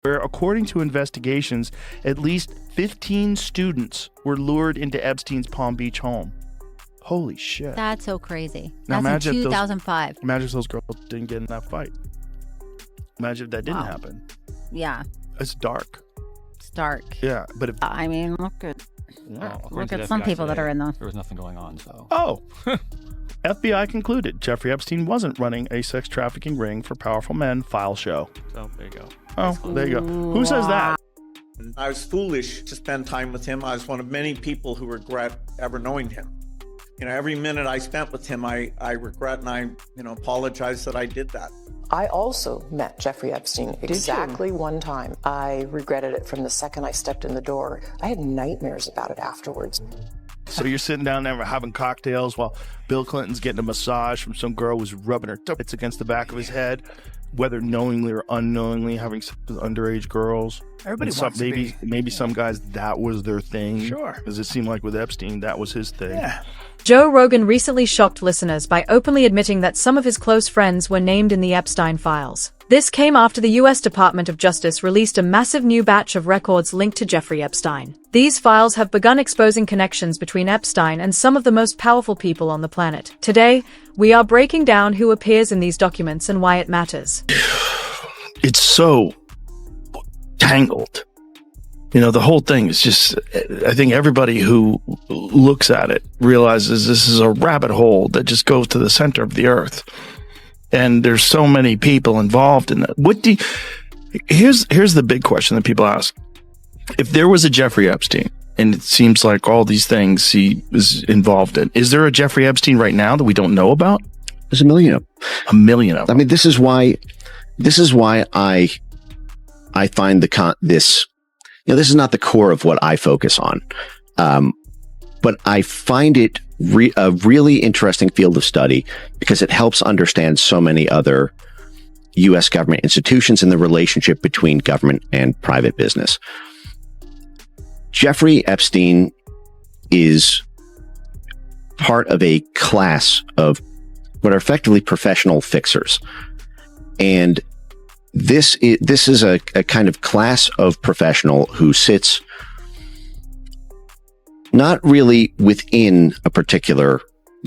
where, according to investigations, at least 15 students were lured into Epstein's Palm Beach home. Holy shit. That's so crazy. Now That's in 2005. Imagine if those girls didn't get in that fight. Imagine if that didn't happen. Yeah. It's dark. It's dark. Yeah, but if... I mean, look at some people that are in the... There was nothing going on, so... Oh. FBI concluded Jeffrey Epstein wasn't running a sex trafficking ring for powerful men. File show. So, there you go. Oh, there you go. Who says that? I was foolish to spend time with him. I was one of many people who regret ever knowing him. You know, every minute I spent with him, I regret and I, apologize that I did that. I also met Jeffrey Epstein exactly one time. I regretted it from the second I stepped in the door. I had nightmares about it afterwards. So you're sitting down there having cocktails while Bill Clinton's getting a massage from some girl who's rubbing her tits against the back of his head, whether knowingly or unknowingly having sex with underage girls. Everybody wants to be. Maybe some guys, that was their thing. Sure. Because it seemed like with Epstein, that was his thing. Yeah. Joe Rogan recently shocked listeners by openly admitting that some of his close friends were named in the Epstein files. This came after the U.S. Department of Justice released a massive new batch of records linked to Jeffrey Epstein. These files have begun exposing connections between Epstein and some of the most powerful people on the planet. Today, we are breaking down who appears in these documents and why it matters. It's so tangled. The whole thing is just, I think everybody who looks at it realizes this is a rabbit hole that just goes to the center of the earth. And there's so many people involved in that. Here's the big question that people ask. If there was a Jeffrey Epstein, and it seems like all these things he was involved in, is there a Jeffrey Epstein right now that we don't know about? There's a million of them. A million of them. I mean, this is why I find this, this is not the core of what I focus on. But I find it a really interesting field of study because it helps understand so many other U.S. government institutions and the relationship between government and private business. Jeffrey Epstein is part of a class of what are effectively professional fixers. And this is a kind of class of professional who sits not really within a particular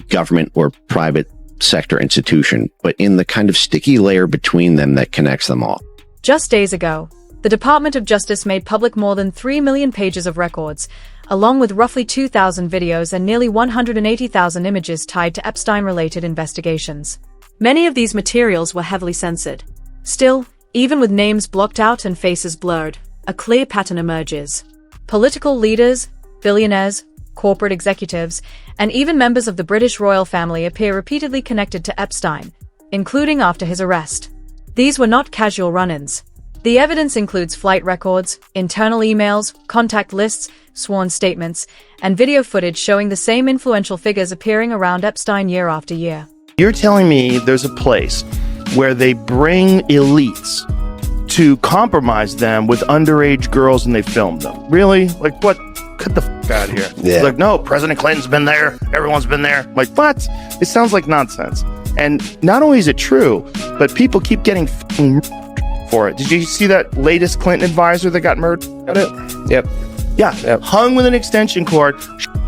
government or private sector institution, but in the kind of sticky layer between them that connects them all. Just days ago, the Department of Justice made public more than 3 million pages of records, along with roughly 2,000 videos and nearly 180,000 images tied to Epstein-related investigations. Many of these materials were heavily censored. Still, even with names blocked out and faces blurred, a clear pattern emerges. Political leaders, billionaires, corporate executives, and even members of the British royal family appear repeatedly connected to Epstein, including after his arrest. These were not casual run-ins. The evidence includes flight records, internal emails, contact lists, sworn statements, and video footage showing the same influential figures appearing around Epstein year after year. You're telling me there's a place where they bring elites to compromise them with underage girls and they film them? Really? Like, what? Get the f*** out of here. Yeah. Like, no, President Clinton's been there. Everyone's been there. Like, what? It sounds like nonsense. And not only is it true, but people keep getting for it. Did you see that latest Clinton advisor that got murdered? Yep. Yeah. Yep. Hung with an extension cord,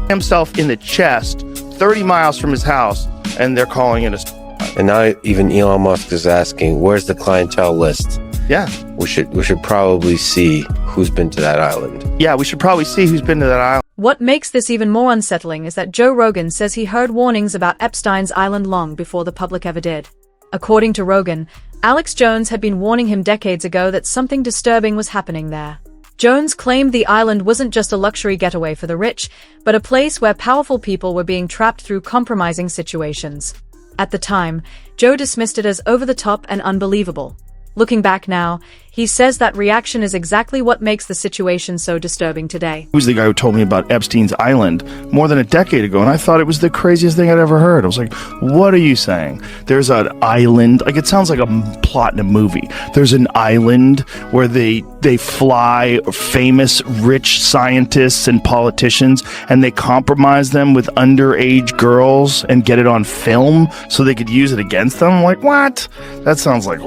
himself in the chest, 30 miles from his house, and they're calling it a... And now even Elon Musk is asking, where's the clientele list? Yeah. We should probably see who's been to that island. Yeah, we should probably see who's been to that island. What makes this even more unsettling is that Joe Rogan says he heard warnings about Epstein's island long before the public ever did. According to Rogan, Alex Jones had been warning him decades ago that something disturbing was happening there. Jones claimed the island wasn't just a luxury getaway for the rich, but a place where powerful people were being trapped through compromising situations. At the time, Joe dismissed it as over-the-top and unbelievable. Looking back now, he says that reaction is exactly what makes the situation so disturbing today. He was the guy who told me about Epstein's Island more than a decade ago, and I thought it was the craziest thing I'd ever heard. I was like, what are you saying? There's an island, like it sounds like a plot in a movie. There's an island where they fly famous rich scientists and politicians, and they compromise them with underage girls and get it on film so they could use it against them. I'm like, what? That sounds like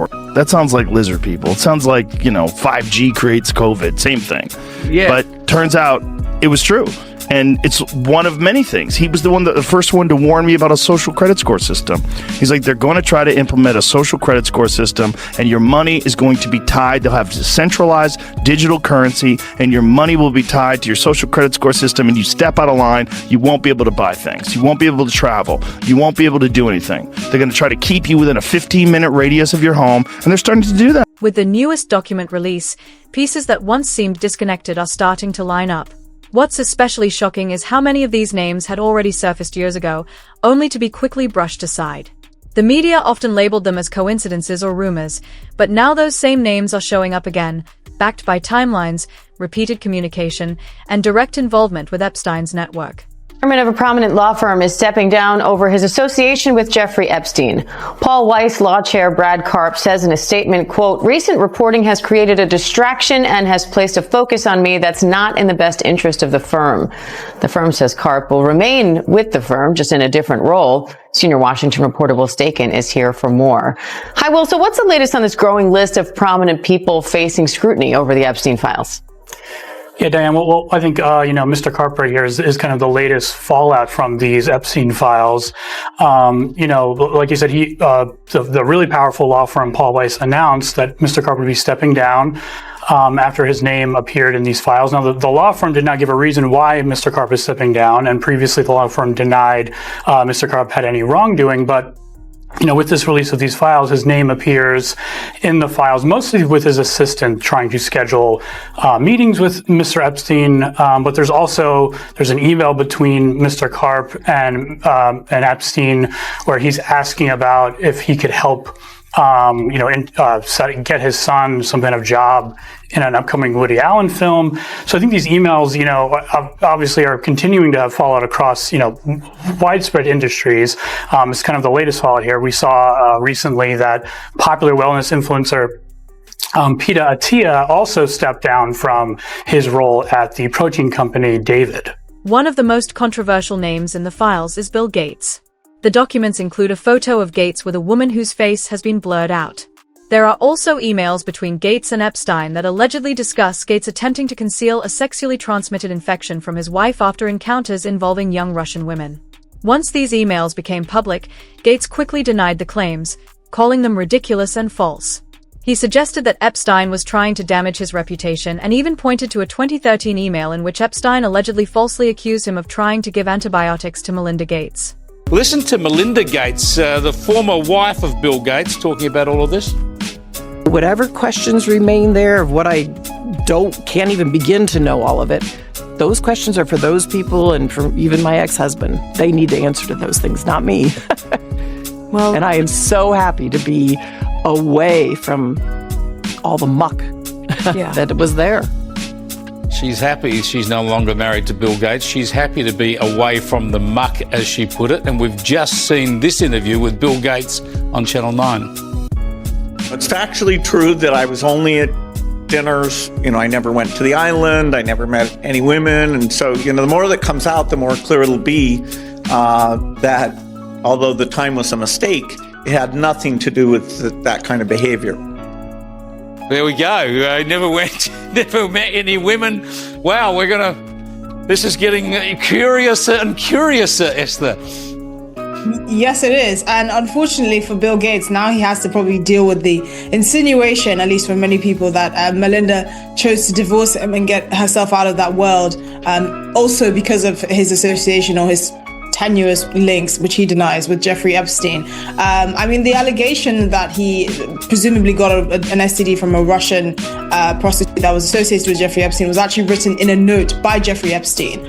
lizard people. It sounds like like, 5G creates COVID, same thing. Yeah. But turns out it was true. And it's one of many things. He was the first one to warn me about a social credit score system. He's like, they're going to try to implement a social credit score system, and your money is going to be tied. They'll have centralized digital currency, and your money will be tied to your social credit score system. And you step out of line, you won't be able to buy things. You won't be able to travel. You won't be able to do anything. They're going to try to keep you within a 15-minute radius of your home, and they're starting to do that. With the newest document release, pieces that once seemed disconnected are starting to line up. What's especially shocking is how many of these names had already surfaced years ago, only to be quickly brushed aside. The media often labeled them as coincidences or rumors, but now those same names are showing up again, backed by timelines, repeated communication, and direct involvement with Epstein's network. Chairman of a prominent law firm is stepping down over his association with Jeffrey Epstein. Paul Weiss law chair Brad Karp says in a statement, quote, "Recent reporting has created a distraction and has placed a focus on me that's not in the best interest of the firm." The firm says Karp will remain with the firm, just in a different role. Senior Washington reporter Will Staken is here for more. Hi, Will. So what's the latest on this growing list of prominent people facing scrutiny over the Epstein files? Yeah, Diane, well, I think, Mr. Karp right here is kind of the latest fallout from these Epstein files. Like you said, the really powerful law firm Paul Weiss announced that Mr. Karp would be stepping down after his name appeared in these files. Now, the law firm did not give a reason why Mr. Karp is stepping down, and previously the law firm denied Mr. Karp had any wrongdoing, but with this release of these files, his name appears in the files, mostly with his assistant trying to schedule meetings with Mr. Epstein. But there's an email between Mr. Karp and Epstein where he's asking about if he could help get his son some kind of job in an upcoming Woody Allen film. So I think these emails, obviously are continuing to have fallout across, widespread industries. It's kind of the latest fallout here. We saw recently that popular wellness influencer Peta Attia also stepped down from his role at the protein company David. One of the most controversial names in the files is Bill Gates. The documents include a photo of Gates with a woman whose face has been blurred out. There are also emails between Gates and Epstein that allegedly discuss Gates attempting to conceal a sexually transmitted infection from his wife after encounters involving young Russian women. Once these emails became public, Gates quickly denied the claims, calling them ridiculous and false. He suggested that Epstein was trying to damage his reputation and even pointed to a 2013 email in which Epstein allegedly falsely accused him of trying to give antibiotics to Melinda Gates. Listen to Melinda Gates, the former wife of Bill Gates, talking about all of this. Whatever questions remain there of what I can't even begin to know all of it, those questions are for those people and for even my ex-husband. They need the answer to those things, not me. Well, and I am so happy to be away from all the muck that was there. She's happy she's no longer married to Bill Gates. She's happy to be away from the muck, as she put it. And we've just seen this interview with Bill Gates on Channel 9. It's factually true that I was only at dinners. I never went to the island. I never met any women. And so, the more that comes out, the more clear it'll be that although the time was a mistake, it had nothing to do with that kind of behavior. There we go. I never met any women. Wow, this is getting curiouser and curiouser, Esther. Yes, it is. And unfortunately for Bill Gates, now he has to probably deal with the insinuation, at least for many people, that Melinda chose to divorce him and get herself out of that world. Also because of his association or his tenuous links, which he denies, with Jeffrey Epstein. The allegation that he presumably got an STD from a Russian prostitute that was associated with Jeffrey Epstein was actually written in a note by Jeffrey Epstein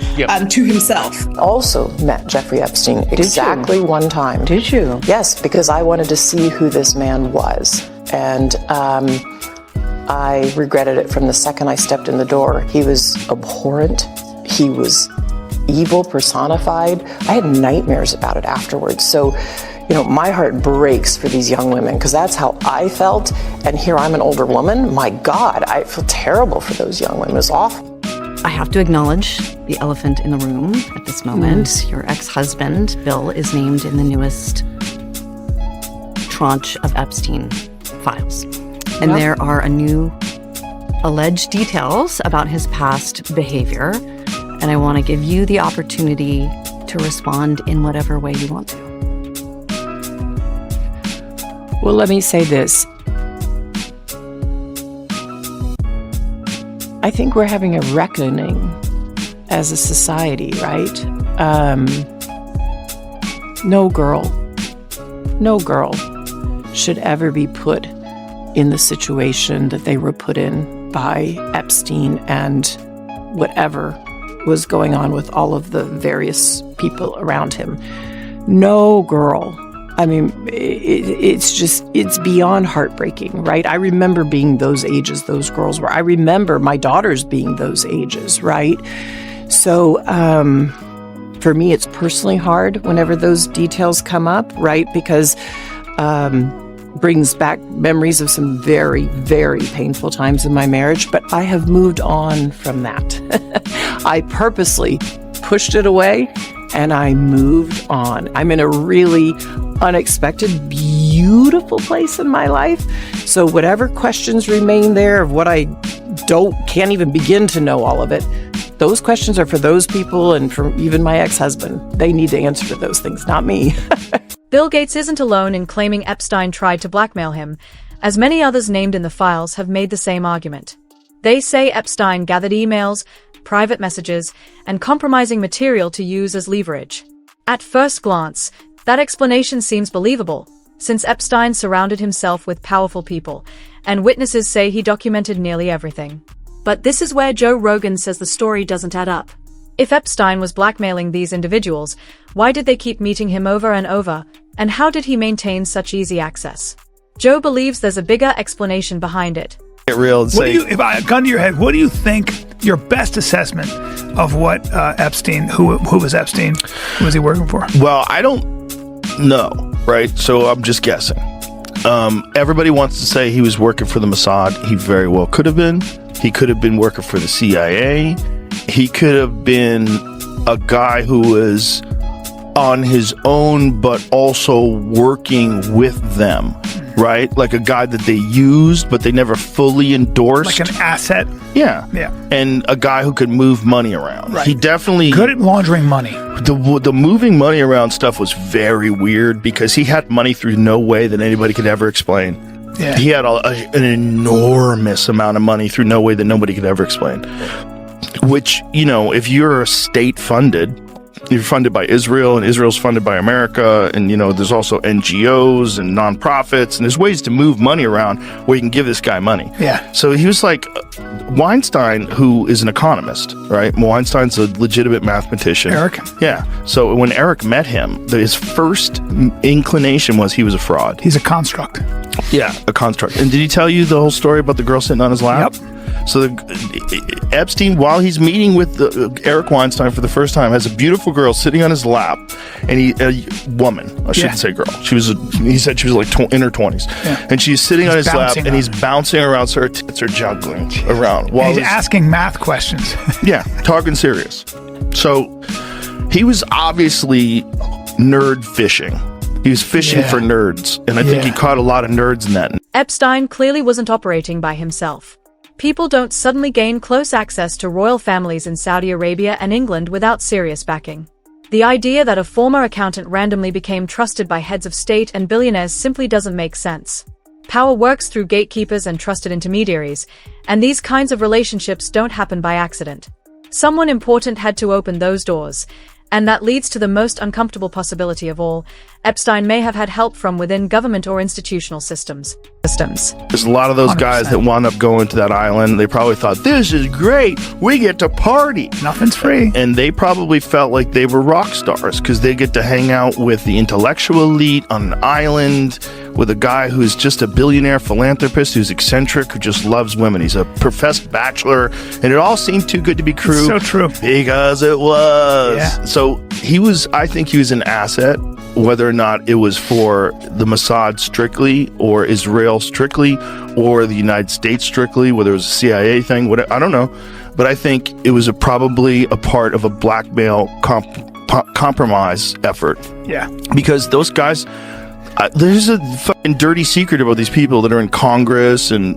to himself. Also met Jeffrey Epstein exactly one time. Did you? Yes, because I wanted to see who this man was. And I regretted it from the second I stepped in the door. He was abhorrent. He was evil personified. I had nightmares about it afterwards. So, my heart breaks for these young women because that's how I felt. And here I'm an older woman. My God, I feel terrible for those young women. It's awful. I have to acknowledge the elephant in the room at this moment. Your ex-husband, Bill, is named in the newest tranche of Epstein files. And there are a new alleged details about his past behavior, and I want to give you the opportunity to respond in whatever way you want to. Well, let me say this. I think we're having a reckoning as a society, right? No girl should ever be put in the situation that they were put in by Epstein and whatever was going on with all of the various people around him. No girl. I mean, it's beyond heartbreaking, right? I remember being those ages those girls were. I remember my daughters being those ages, right? So for me, it's personally hard whenever those details come up, right? Because brings back memories of some very, very painful times in my marriage, but I have moved on from that. I purposely pushed it away and I moved on. I'm in a really unexpected, beautiful place in my life. So whatever questions remain there of what I can't even begin to know all of it, those questions are for those people and for even my ex-husband. They need to answer to those things, not me. Bill Gates isn't alone in claiming Epstein tried to blackmail him, as many others named in the files have made the same argument. They say Epstein gathered emails, private messages, and compromising material to use as leverage. At first glance, that explanation seems believable, since Epstein surrounded himself with powerful people, and witnesses say he documented nearly everything. But this is where Joe Rogan says the story doesn't add up. If Epstein was blackmailing these individuals, why did they keep meeting him over and over, and how did he maintain such easy access? Joe believes there's a bigger explanation behind it. Get real and say, if I gun to your head, what do you think your best assessment of what Epstein, who was Epstein, who was he working for? Well, I don't know, right? So I'm just guessing. Everybody wants to say he was working for the Mossad. He very well could have been. He could have been working for the CIA. He could have been a guy who was on his own, but also working with them, right? Like a guy that they used, but they never fully endorsed. Like an asset. Yeah. Yeah. And a guy who could move money around. Right. He definitely... Good at laundering money. The moving money around stuff was very weird because he had money through no way that anybody could ever explain. Yeah. He had an enormous amount of money through no way that nobody could ever explain. Which, you know, if you're state-funded, you're funded by Israel, and Israel's funded by America, and, you know, there's also NGOs and nonprofits, and there's ways to move money around where you can give this guy money. Yeah. So he was like Weinstein, who is an economist, right? Weinstein's a legitimate mathematician. Eric? Yeah. So when Eric met him, his first inclination was he was a fraud. He's a construct. Yeah, a construct. And did he tell you the whole story about the girl sitting on his lap? Yep. So Epstein, while he's meeting with Eric Weinstein for the first time, has a beautiful girl sitting on his lap, and a woman, I shouldn't say girl. He said she was like in her 20s, and she's sitting on his lap, and he's bouncing around, so her tits are juggling around while he's asking math questions. Yeah, talking serious. So he was obviously nerd fishing. He was fishing for nerds, and I think he caught a lot of nerds in that. Epstein clearly wasn't operating by himself. People don't suddenly gain close access to royal families in Saudi Arabia and England without serious backing. The idea that a former accountant randomly became trusted by heads of state and billionaires simply doesn't make sense. Power works through gatekeepers and trusted intermediaries, and these kinds of relationships don't happen by accident. Someone important had to open those doors, and that leads to the most uncomfortable possibility of all. Epstein may have had help from within government or institutional systems. There's a lot of those 100%. guys that wound up going to that island. They probably thought, this is great. We get to party. Nothing's free. And they probably felt like they were rock stars because they get to hang out with the intellectual elite on an island with a guy who's just a billionaire philanthropist who's eccentric, who just loves women. He's a professed bachelor, and it all seemed too good to be true. It's so true. Because it was. Yeah. So I think he was an asset, whether or not it was for the Mossad strictly, or Israel strictly, or the United States strictly, whether it was a CIA thing, whatever, I don't know. But I think it was probably a part of a blackmail compromise effort. Yeah. Because those guys, there's a fucking dirty secret about these people that are in Congress, and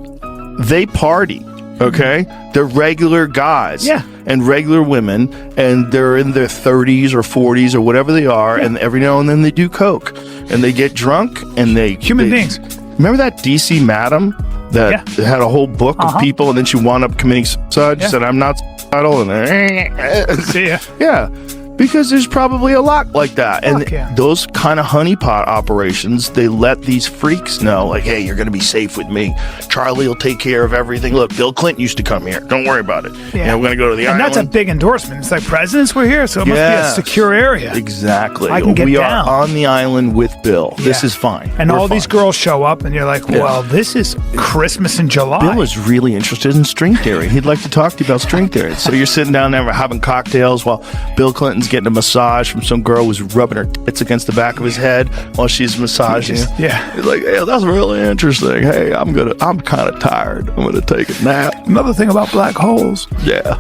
they party. Okay, they're regular guys, and regular women, and they're in their 30s or 40s or whatever they are, and every now and then they do coke, and they get drunk, and they human beings. Remember that DC madam that had a whole book of people, and then she wound up committing suicide? She said, "I'm not suicidal," and see ya. Yeah. Because there's probably a lot like that. And those kind of honeypot operations, they let these freaks know, like, hey, you're going to be safe with me. Charlie will take care of everything. Look, Bill Clinton used to come here. Don't worry about it. Yeah. We're going to go to the island. And that's a big endorsement. It's like presidents were here, so it must be a secure area. Exactly. I can get we down. are on the island with Bill. This is fine. And all these girls show up, and you're like, well, this is Christmas in July. Bill is really interested in string theory. He'd like to talk to you about string theory. So you're sitting down there having cocktails while Bill Clinton's getting a massage from some girl who's rubbing her tits against the back of his head while she's massaging him. He's like, hey, that's really interesting. Hey, I'm kind of tired. I'm gonna take a nap. Another thing about black holes. Yeah.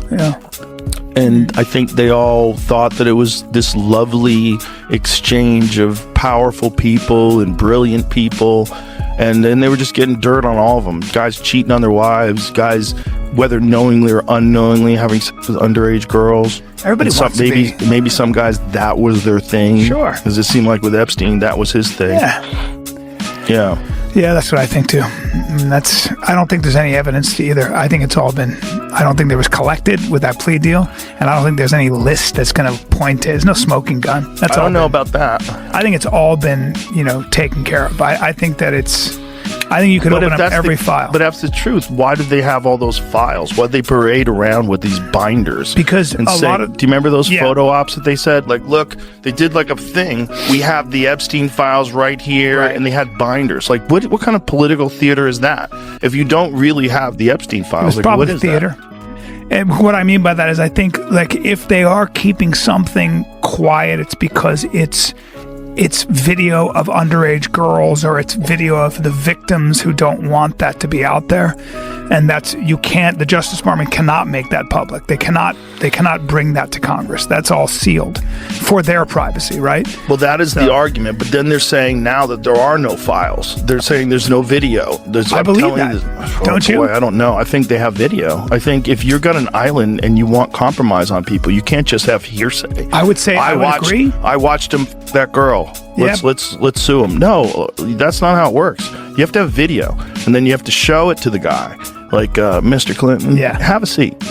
And I think they all thought that it was this lovely exchange of powerful people and brilliant people, and then they were just getting dirt on all of them. Guys cheating on their wives, guys, whether knowingly or unknowingly, having sex with underage girls. Everybody wants to be. Maybe some guys, that was their thing. Sure. Because it seemed like with Epstein, that was his thing. Yeah, that's what I think too. I don't think there's any evidence to either. I think it's all been, I don't think there was collected with that plea deal, and I don't think there's any list that's going to point to, there's no smoking gun. I don't know about that. I think it's all been, taken care of. I think that I think you could open up every file. But that's the truth. Why did they have all those files? Why did they parade around with these binders? Because do you remember those photo ops that they said? Like, look, they did like a thing. We have the Epstein files right here, and they had binders. Like, what kind of political theater is that? If you don't really have the Epstein files, like, what is theater. That? And what I mean by that is I think, like, if they are keeping something quiet, it's because it's video of underage girls, or it's video of the victims who don't want that to be out there. And the Justice Department cannot make that public. They cannot bring that to Congress. That's all sealed for their privacy, right? Well, that is the argument. But then they're saying now that there are no files. They're saying there's no video. I believe that. Don't you? I don't know. I think they have video. I think if you've got an island and you want compromise on people, you can't just have hearsay. I would say I would agree. I watched him, that girl. Let's sue him. No, that's not how it works. You have to have video, and then you have to show it to the guy. Like, Mr. Clinton, have a seat.